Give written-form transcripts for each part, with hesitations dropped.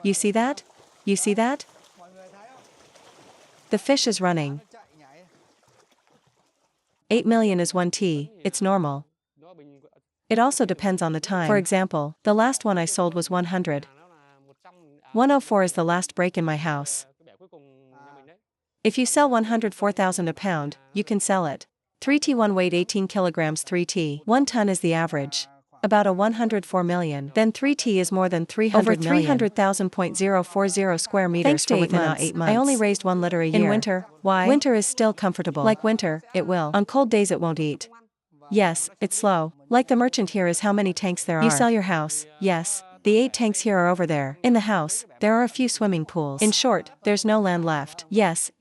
You see that? You see that? The fish is running. 8 million is 1T, it's normal. It also depends on the time. For example, the last one I sold was 100. 104 is the last break in my house. If you sell 104,000 a pound, you can sell it. 3T 1 weight 18 kilograms 3T 1 ton is the average. About a 104 million. Then 3T is more than 300 over 300,000.040 square meters. Thanks to 8 months. I only raised 1 litter a year. In winter, why? Winter is still comfortable. Like winter, it will. On cold days it won't eat. Yes, it's slow. Like the merchant here is how many tanks there are. You sell your house, yes. The 8 tanks here are over there. In the house, there are a few swimming pools. In short, there's no land left. Yes,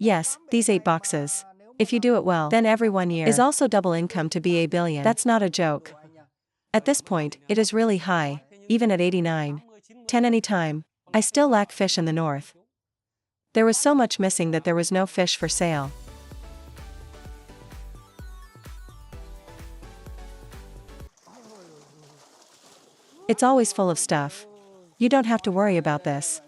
these 8 boxes. If you do it well, then every 1 year is also double income to be a billion. That's not a joke. At this point, it is really high, even at 89. 10 anytime. I still lack fish in the north. There was so much missing that there was no fish for sale. It's always full of stuff. You don't have to worry about this.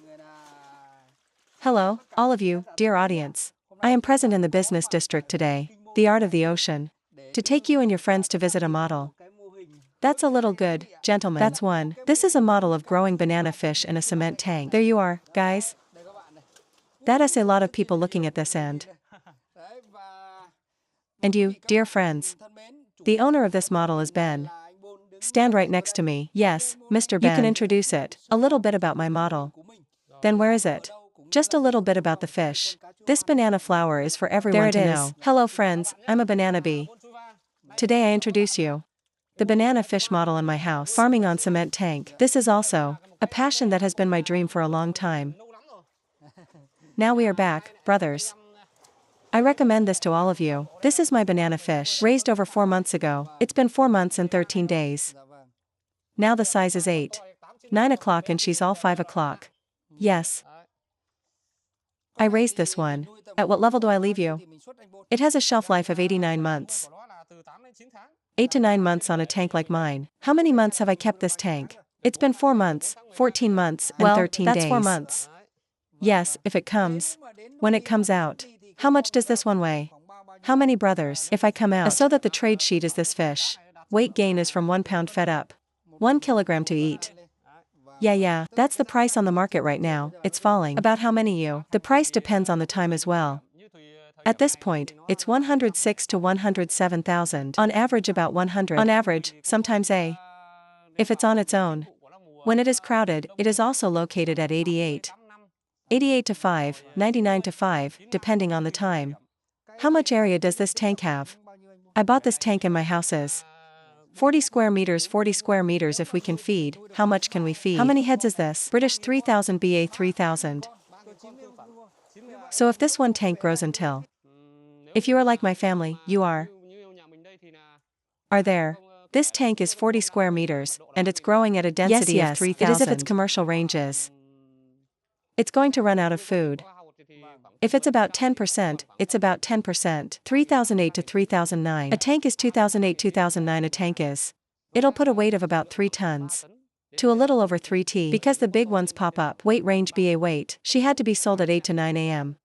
Hello, all of you, dear audience. I am present in the business district today, the art of the ocean, to take you and your friends to visit a model. That's a little good, gentlemen. That's one. This is a model of growing banana fish in a cement tank. There you are, guys. That is a lot of people looking at this end. And you, dear friends. The owner of this model is Ben. Stand right next to me. Yes, Mr. Ben. You can introduce it. A little bit about my model. Then where is it? Just a little bit about the fish. This banana flower is for everyone to know. Hello friends, I'm a banana bee. Today I introduce you. The banana fish model in my house. Farming on cement tank. This is also a passion that has been my dream for a long time. Now we are back, brothers. I recommend this to all of you. This is my banana fish, raised over 4 months ago. It's been 4 months and 13 days. Now the size is 8. 9 o'clock and she's all 5 o'clock. Yes. I raised this one. At what level do I leave you? It has a shelf life of 89 months. 8 to 9 months on a tank like mine. How many months have I kept this tank? It's been 4 months, 14 months, and 13 days. That's 4 months. Yes, if it comes. When it comes out. How much does this one weigh? How many brothers? If I come out. So that the trade sheet is this fish. Weight gain is from 1 pound fed up. 1 kilogram to eat. Yeah, that's the price on the market right now. It's falling. About how many you? The price depends on the time as well. At this point, it's 106 to 107,000. On average about 100. On average, sometimes a. If it's on its own. When it is crowded, it is also located at 88. 88 to 5, 99 to 5, depending on the time. How much area does this tank have? I bought this tank in my houses. 40 square meters, 40 square meters if we can feed. How much can we feed? How many heads is this? British 3000 BA 3000. So if this one tank grows until. If you are like my family, you are there. This tank is 40 square meters, and it's growing at a density of 3,000. It is if its commercial range is. It's going to run out of food. If it's about 10%, it's about 10%. 3008 to 3009. A tank is 2008-2009 a tank is. It'll put a weight of about 3 tons. To a little over 3T. Because the big ones pop up. Weight range BA weight. She had to be sold at 8 to 9 a.m.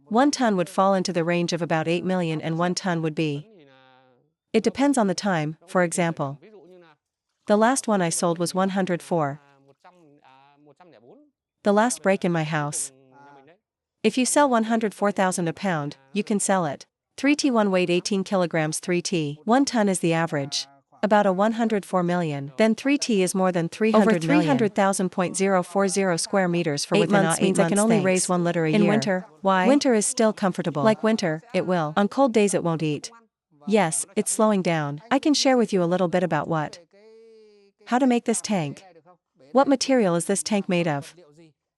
1 ton would fall into the range of about 8 million and 1 ton would be. It depends on the time, for example. The last one I sold was 104. The last break in my house. If you sell 104,000 a pound, you can sell it. 3T 1 weight 18 kilograms 3T 1 ton is the average. About a 104 million. Then 3T is more than 300 million. Over 300,000.040 square meters for 8 months means I can only raise 1 litter a year. In winter, why? Winter is still comfortable. Like winter, it will. On cold days it won't eat. Yes, it's slowing down. I can share with you a little bit about how to make this tank. What material is this tank made of?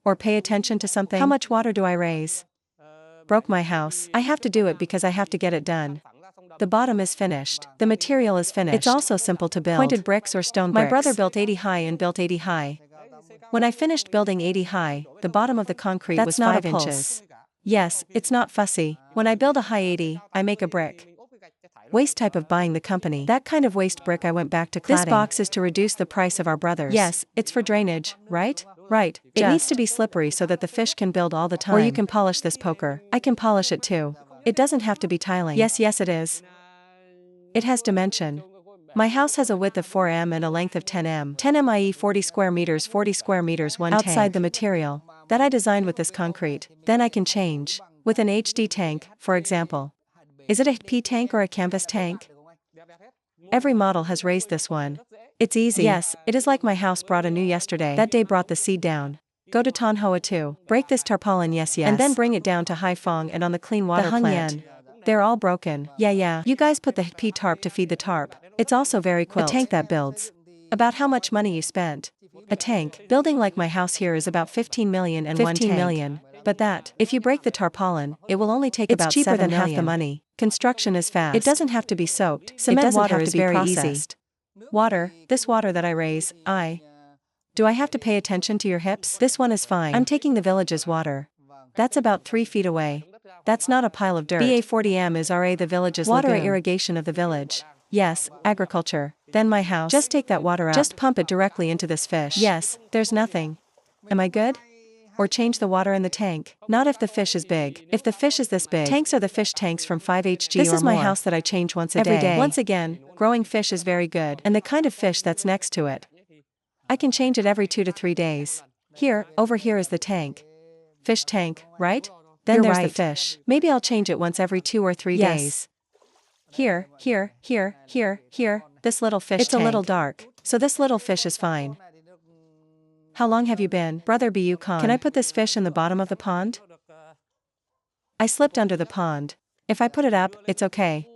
Or pay attention to something. How much water do I raise? Broke my house. I have to do it because I have to get it done. The bottom is finished. The material is finished. It's also simple to build. Pointed bricks or stone bricks. My brother built 80 high and built 80 high. When I finished building 80 high, the bottom of the concrete was 5 inches. Yes, it's not fussy. When I build a high 80, I make a brick. Waste type of buying the company. That kind of waste brick I went back to cladding. This box is to reduce the price of our brothers. Yes, it's for drainage, right? Right. It needs to be slippery so that the fish can build all the time. Or you can polish this poker. I can polish it too. It doesn't have to be tiling. Yes, it is. It has dimension. My house has a width of 4 m and a length of 10 m. 10 m i.e. 40 square meters, 1 outside tank. The material that I designed with this concrete. Then I can change with an HD tank, for example. Is it a HP tank or a canvas tank? Every model has raised this one. It's easy. Yes, it is like my house brought a new yesterday. That day brought the seed down. Go to Tonhua 2. Break this tarpaulin, yes. And then bring it down to Haiphong and on the clean water plant. They're all broken. Yeah. You guys put the HP tarp to feed the tarp. It's also very quilt. A tank that builds. About how much money you spent? A tank. Building like my house here is about 15 million and 15 million. But that, if you break the tarpaulin, it will only take about 7 million. It's cheaper than half the money. Construction is fast. It doesn't have to be soaked. Cement water is very easy. Water, this water that I raise, Do I have to pay attention to your hips? This one is fine. I'm taking the village's water. That's about 3 feet away. That's not a pile of dirt. BA40M is RA the village's water lagoon. Irrigation of the village. Yes, agriculture. Then my house. Just take that water out. Just pump it directly into this fish. Yes, there's nothing. Am I good? Or change the water in the tank. Not if the fish is big. If the fish is this big. Tanks are the fish tanks from 5HG or more. This is my house that I change once a day. Once again, growing fish is very good. And the kind of fish that's next to it. I can change it every 2 to 3 days. Here, over here is the tank. Fish tank, right? Then there's the fish. Maybe I'll change it once every 2 or 3 days. Here, this little fish tank. It's a little dark, so this little fish is fine. How long have you been, Brother Bu Khan? Can I put this fish in the bottom of the pond? I slipped under the pond. If I put it up, it's okay.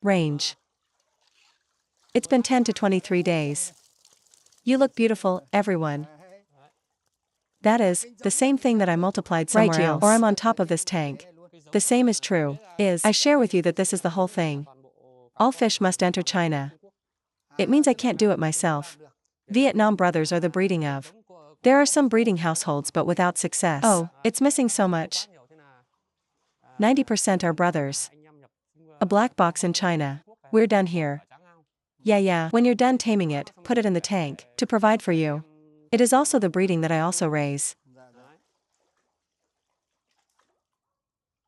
Range. It's been 10 to 23 days. You look beautiful, everyone. That is, the same thing that I multiplied somewhere else. Or I'm on top of this tank. The same is true. I share with you that this is the whole thing. All fish must enter China. It means I can't do it myself. Vietnam brothers are the breeding of. There are some breeding households but without success. Oh, it's missing so much. 90% are brothers. A black box in China. We're done here. Yeah. When you're done taming it, put it in the tank, to provide for you. It is also the breeding that I also raise.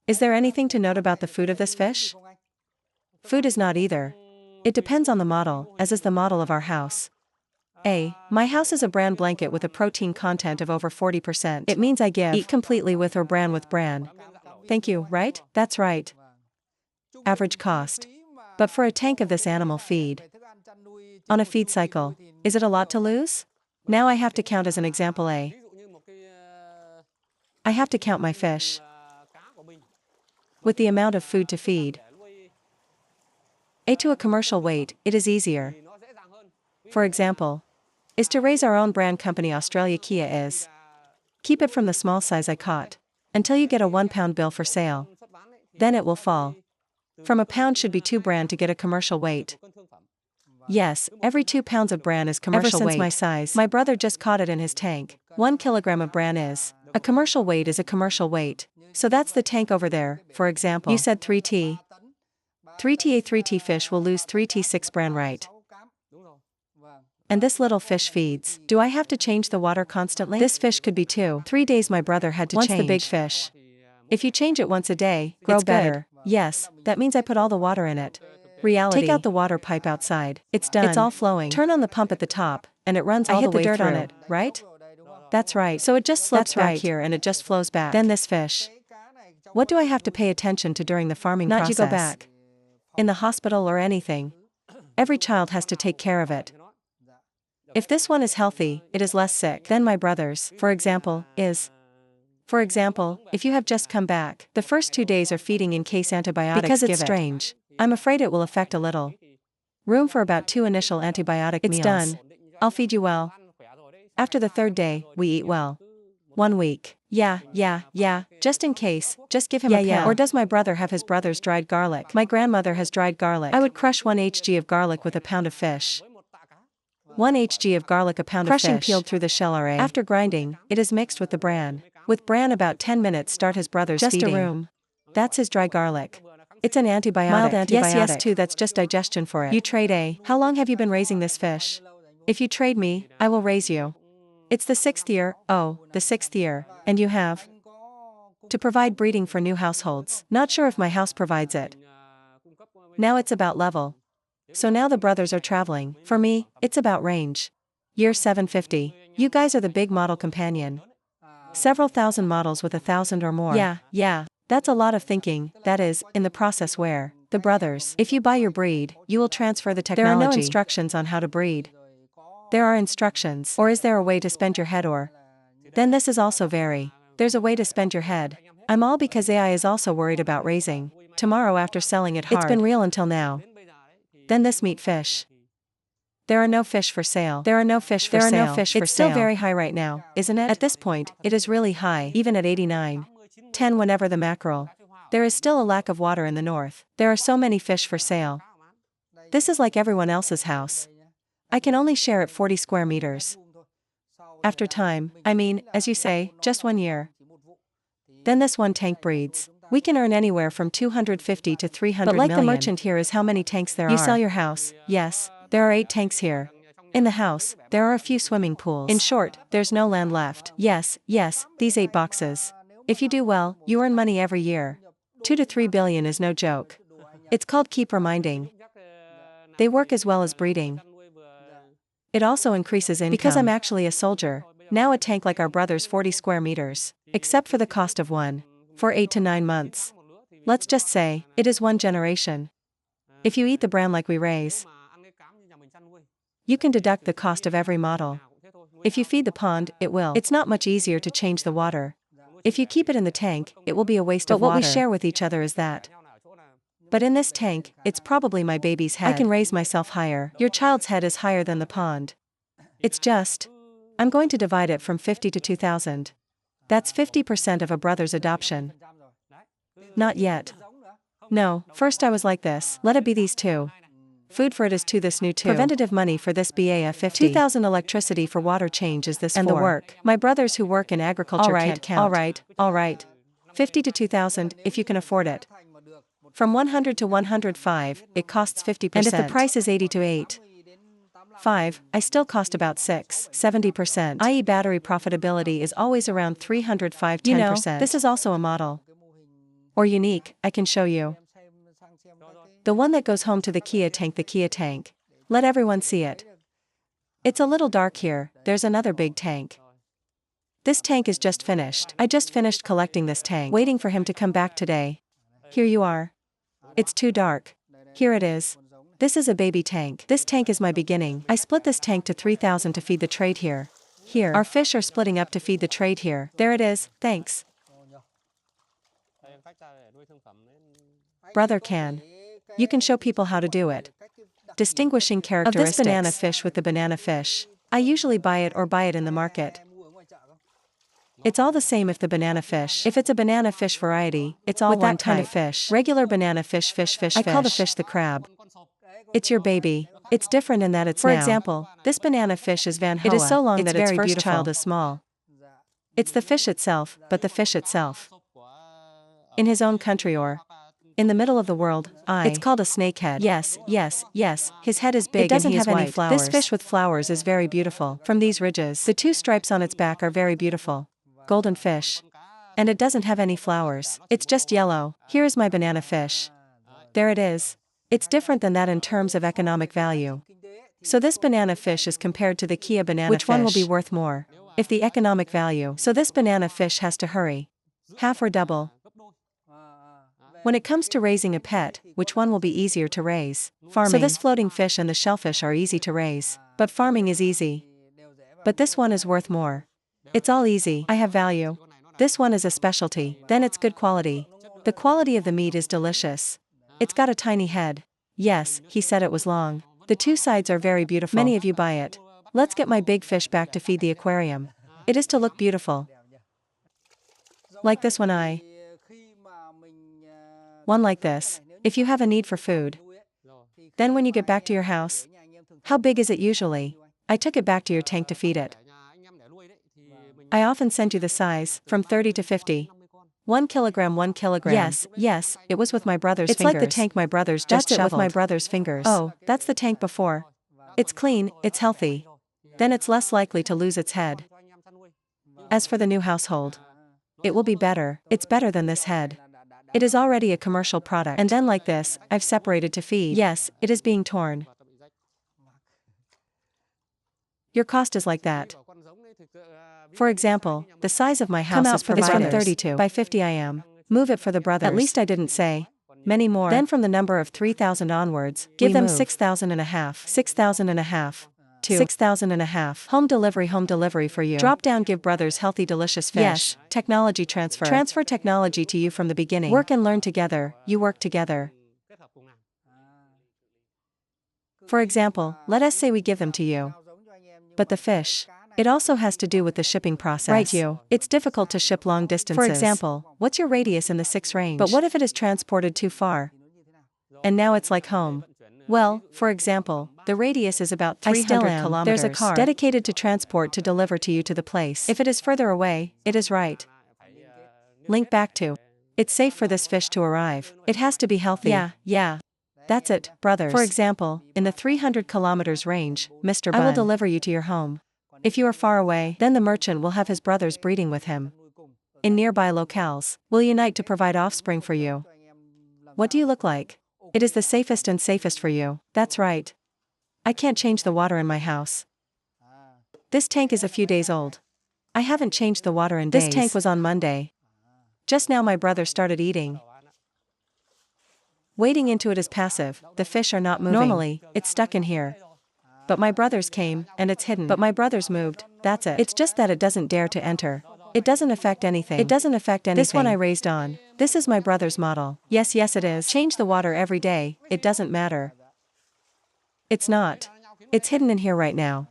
Is there anything to note about the food of this fish? Food is not either. It depends on the model, as is the model of our house. My house is a bran blanket with a protein content of over 40%. It means I eat completely with or bran with bran. Thank you, right? That's right. Average cost. But for a tank of this animal feed, on a feed cycle, is it a lot to lose? Now I have to count as an example I have to count my fish. With the amount of food to feed. To a commercial weight, it is easier. For example, is to raise our own brand company Australia Kia is. Keep it from the small size I caught. Until you get a 1 pound bill for sale. Then it will fall. From a pound should be 2 bran to get a commercial weight. Yes, every 2 pounds of bran is commercial weight. Ever since my size, my brother just caught it in his tank. 1 kilogram of bran is. A commercial weight is a commercial weight. So that's the tank over there, for example. You said 3T. 3T a 3T fish will lose 3T6 bran, right? And this little fish feeds. Do I have to change the water constantly? This fish could be 2, 3 days my brother had to change. Once the big fish. If you change it once a day, grow better. Yes, that means I put all the water in it. Reality. Take out the water pipe outside. It's done. It's all flowing. Turn on the pump at the top, and it runs all the way through. I hit the dirt on it, right? That's right. So it just slopes back here and it just flows back. Then this fish. What do I have to pay attention to during the farming process? Not you go back. In the hospital or anything. Every child has to take care of it. If this one is healthy, it is less sick. Then my brother's, for example, is. For example, if you have just come back, the first 2 days are feeding in case antibiotics because it's strange. I'm afraid it will affect a little. Room for about 2 initial antibiotic meals. It's done. I'll feed you well. After the 3rd day, we eat well. 1 week. Yeah. Just in case, just give him a pill. Or does my brother have his brother's dried garlic? My grandmother has dried garlic. I would crush 1 hg of garlic with a pound of fish. 1 hg of garlic, a pound of fish. Crushing peeled through the shell. After grinding, it is mixed with the bran. With bran about 10 minutes start his brother's feeding. Just a room. That's his dry garlic. It's an antibiotic. Mild antibiotic. Yes, too, that's just digestion for it. You trade A. How long have you been raising this fish? If you trade me, I will raise you. It's the 6th year, oh, the 6th year, and you have to provide breeding for new households. Not sure if my house provides it. Now it's about level. So now the brothers are traveling. For me, it's about range. Year 750. You guys are the big model companion. Several thousand models with 1,000 or more. Yeah. That's a lot of thinking, that is, in the process where the brothers, if you buy your breed, you will transfer the technology. There are no instructions on how to breed. There are instructions. Or is there a way to spend your head or? Then this is also very. There's a way to spend your head. I'm all because AI is also worried about raising. Tomorrow after selling it hard. It's been real until now. Then this meat fish. There are no fish for sale. There are no fish for sale. It's still very high right now, isn't it? At this point, it is really high, even at 89. 10 whenever the mackerel. There is still a lack of water in the north. There are so many fish for sale. This is like everyone else's house. I can only share it 40 square meters. After time, I mean, as you say, just 1 year. Then this one tank breeds. We can earn anywhere from 250 to 300 million. But like the merchant here is how many tanks there are. You sell your house, yes, there are 8 tanks here. In the house, there are a few swimming pools. In short, there's no land left. Yes, these 8 boxes. If you do well, you earn money every year. 2 to 3 billion is no joke. It's called keep reminding. They work as well as breeding. It also increases income. Because I'm actually a soldier, now a tank like our brother's 40 square meters, except for the cost of one. For 8 to 9 months. Let's just say, it is 1 generation. If you eat the bran like we raise, you can deduct the cost of every model. If you feed the pond, it will. It's not much easier to change the water. If you keep it in the tank, it will be a waste of water. But what we share with each other is that. But in this tank, it's probably my baby's head. I can raise myself higher. Your child's head is higher than the pond. It's just. I'm going to divide it from 50 to 2,000. That's 50% of a brother's adoption. Not yet. No, first I was like this. Let it be these 2. Food for it is 2 this new 2. Preventative money for this BAF 50. 2,000 electricity for water change is this 4. And the work. My brothers who work in agriculture can't count. All right. 50 to 2,000, if you can afford it. From 100 to 105, it costs 50%. And if the price is 80 to 8. 5, I still cost about 6, 70%. i.e. battery profitability is always around 305, 10%. You know, this is also a model. Or unique, I can show you. The one that goes home to the Kia tank. Let everyone see it. It's a little dark here, there's another big tank. This tank is just finished. I just finished collecting this tank, waiting for him to come back today. Here you are. It's too dark. Here it is. This is a baby tank. This tank is my beginning. I split this tank to 3,000 to feed the trade here. Here, our fish are splitting up to feed the trade here. There it is, thanks. Brother can. You can show people how to do it. Distinguishing characteristics. Of this banana fish with the banana fish. I usually buy it in the market. It's all the same if the banana fish. If it's a banana fish variety, it's all with one that kind of fish. Regular banana fish. I call the fish the crab. It's your baby. It's different in that it's For example, this banana fish is Van Hoa. It is so long that its first child is small. It's the fish itself, but the fish itself. In his own country or in the middle of the world, it's called a snakehead. Yes. His head is big and he is white. It doesn't have any flowers. This fish with flowers is very beautiful. From these ridges, the 2 stripes on its back are very beautiful. Golden fish. And it doesn't have any flowers. It's just yellow. Here is my banana fish. There it is. It's different than that in terms of economic value. So this banana fish is compared to the Kia banana fish. Which one will be worth more? If the economic value. So this banana fish has to hurry. Half or double. When it comes to raising a pet, which one will be easier to raise? Farming. So this floating fish and the shellfish are easy to raise. But farming is easy. But this one is worth more. It's all easy. I have value. This one is a specialty. Then it's good quality. The quality of the meat is delicious. It's got a tiny head. Yes, he said it was long. The 2 sides are very beautiful. Many of you buy it. Let's get my big fish back to feed the aquarium. It is to look beautiful. Like this one One like this. If you have a need for food. Then when you get back to your house. How big is it usually? I took it back to your tank to feed it. I often send you the size, from 30 to 50. 1 kilogram, 1 kilogram. Yes, it was with my brother's fingers. It's like the tank my brother's just shoveled. That's it with my brother's fingers. Oh, that's the tank before. It's clean, it's healthy. Then it's less likely to lose its head. As for the new household, it will be better. It's better than this head. It is already a commercial product. And then like this, I've separated to feed. Yes, it is being torn. Your cost is like that. For example, the size of my house is provided 32 by 50 IM. Move it for the brothers. At least I didn't say. Many more. Then from the number of 3,000 onwards, give them 6,000 and a half. 6,000 and a half. To 6,000 and a half. Home delivery for you. Drop down, give brothers healthy delicious fish. Yes. Technology transfer. Transfer technology to you from the beginning. Work and learn together, you work together. For example, let us say we give them to you. But the fish. It also has to do with the shipping process. Right, you. It's difficult to ship long distances. For example, what's your radius in the 6 range? But what if it is transported too far? And now it's like home. Well, for example, the radius is about 300 kilometers. There's a car dedicated to transport to deliver to you to the place. If it is further away, it is right. Link back to. It's safe for this fish to arrive. It has to be healthy. Yeah. That's it, brothers. For example, in the 300 kilometers range, Mr. Bun, I will deliver you to your home. If you are far away, then the merchant will have his brothers breeding with him. In nearby locales, will unite to provide offspring for you. What do you look like? It is the safest for you. That's right. I can't change the water in my house. This tank is a few days old. I haven't changed the water in days. This tank was on Monday. Just now my brother started eating. Wading into it is passive, the fish are not moving. Normally, it's stuck in here. But my brothers came, and it's hidden. But my brothers moved, that's it. It's just that it doesn't dare to enter. It doesn't affect anything. This one I raised on. This is my brother's model. Yes, it is. Change the water every day, it doesn't matter. It's not. It's hidden in here right now.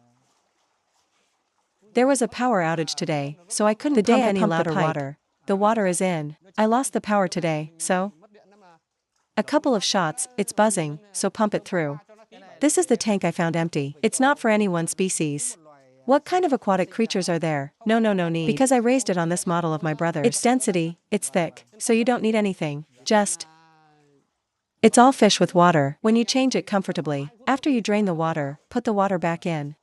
There was a power outage today, so I couldn't pump any louder water. The water is in. I lost the power today, so... A couple of shots, it's buzzing, so pump it through. This is the tank I found empty. It's not for any one species. What kind of aquatic creatures are there? No need. Because I raised it on this model of my brother's. It's density, it's thick, so you don't need anything. Just... It's all fish with water. When you change it comfortably, after you drain the water, put the water back in.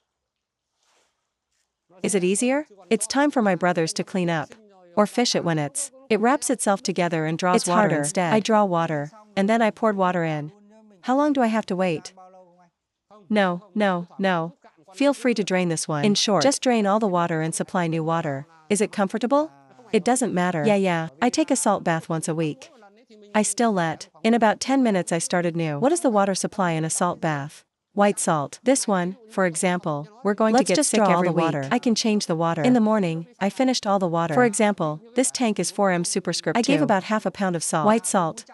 Is it easier? It's time for my brothers to clean up. Or fish it when it wraps itself together and draws water instead. I draw water. And then I poured water in. How long do I have to wait? No. Feel free to drain this one. In short, just drain all the water and supply new water. Is it comfortable? It doesn't matter. Yeah. I take a salt bath once a week. I still let. In about 10 minutes I started new. What is the water supply in a salt bath? White salt. This one, for example, we're going to get sick every week. I can change the water. In the morning, I finished all the water. For example, this tank is 4M superscript 2. I gave about half a pound of salt. White salt.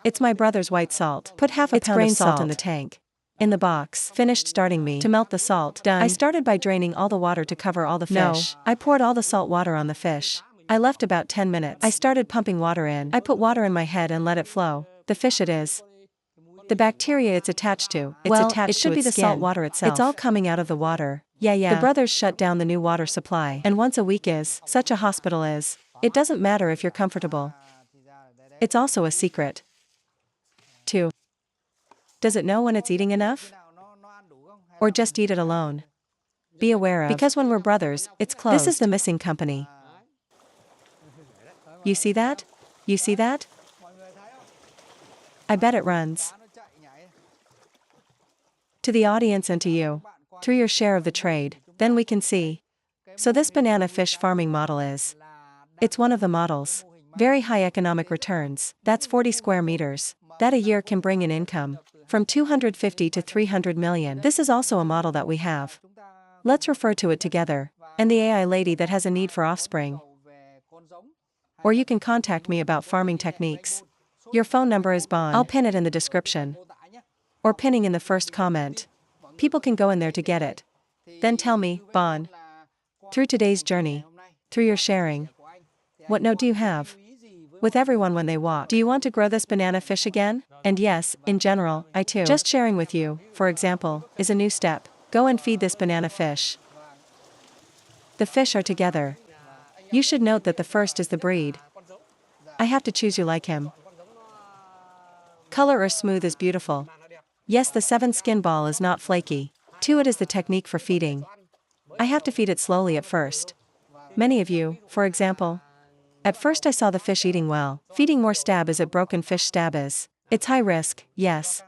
It's my brother's white salt. Put half a pound of salt in the tank. In the box. Finished starting me. To melt the salt. Done. I started by draining all the water to cover all the fish. I poured all the salt water on the fish. I left about 10 minutes. I started pumping water in. I put water in my head and let it flow. The fish it is. The bacteria it's attached to. It should be the salt water itself. It's all coming out of the water. Yeah. The brothers shut down the new water supply. And once a week is, such a hospital is. It doesn't matter if you're comfortable. It's also a secret. 2. Does it know when it's eating enough? Or just eat it alone? Be aware of. Because when we're brothers, it's closed. This is the missing company. You see that? I bet it runs. To the audience and to you. Through your share of the trade, then we can see. So this banana fish farming model is. It's one of the models. Very high economic returns. That's 40 square meters. That a year can bring in income. From 250 to 300 million. This is also a model that we have. Let's refer to it together. And the AI lady that has a need for offspring. Or you can contact me about farming techniques. Your phone number is Bon. I'll pin it in the description. Or pinning in the first comment. People can go in there to get it. Then tell me, Bon. Through today's journey. Through your sharing. What note do you have? With everyone when they walk. Do you want to grow this banana fish again? And yes, in general, I too. Just sharing with you, for example, is a new step. Go and feed this banana fish. The fish are together. You should note that the first is the breed. I have to choose you like him. Color or smooth is beautiful. Yes, the 7 skin ball is not flaky. 2. It is the technique for feeding. I have to feed it slowly at first. Many of you, for example. At first I saw the fish eating well. Feeding more stab is at broken fish stab is. It's high risk, yes.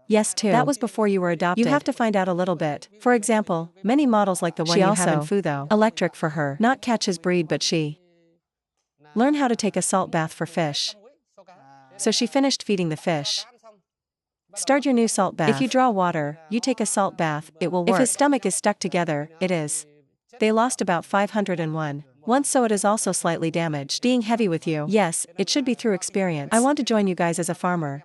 Yes, 2. That was before you were adopted. You have to find out a little bit. For example, many models like the one you have in Fu though. Electric for her. Not catch his breed but she. Learn how to take a salt bath for fish. So she finished feeding the fish. Start your new salt bath. If you draw water, you take a salt bath, it will work. If his stomach is stuck together, it is. They lost about 501. Once, so it is also slightly damaged. Being heavy with you. Yes, it should be through experience. I want to join you guys as a farmer.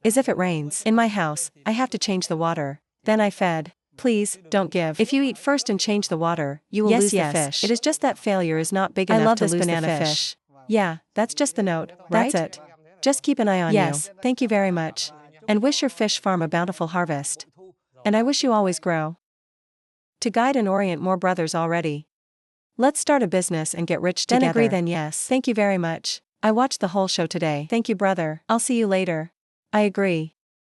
Is if it rains. In my house, I have to change the water. Then I fed. Please, don't give. If you eat first and change the water, you will lose the fish. It is just that failure is not big enough to lose banana the fish. Yeah, that's just the note, right? That's it. Just keep an eye on you. Yes, thank you very much. And wish your fish farm a bountiful harvest. And I wish you always grow. To guide and orient more brothers already. Let's start a business and get rich together. Then agree then yes. Thank you very much. I watched the whole show today. Thank you brother. I'll see you later. I agree.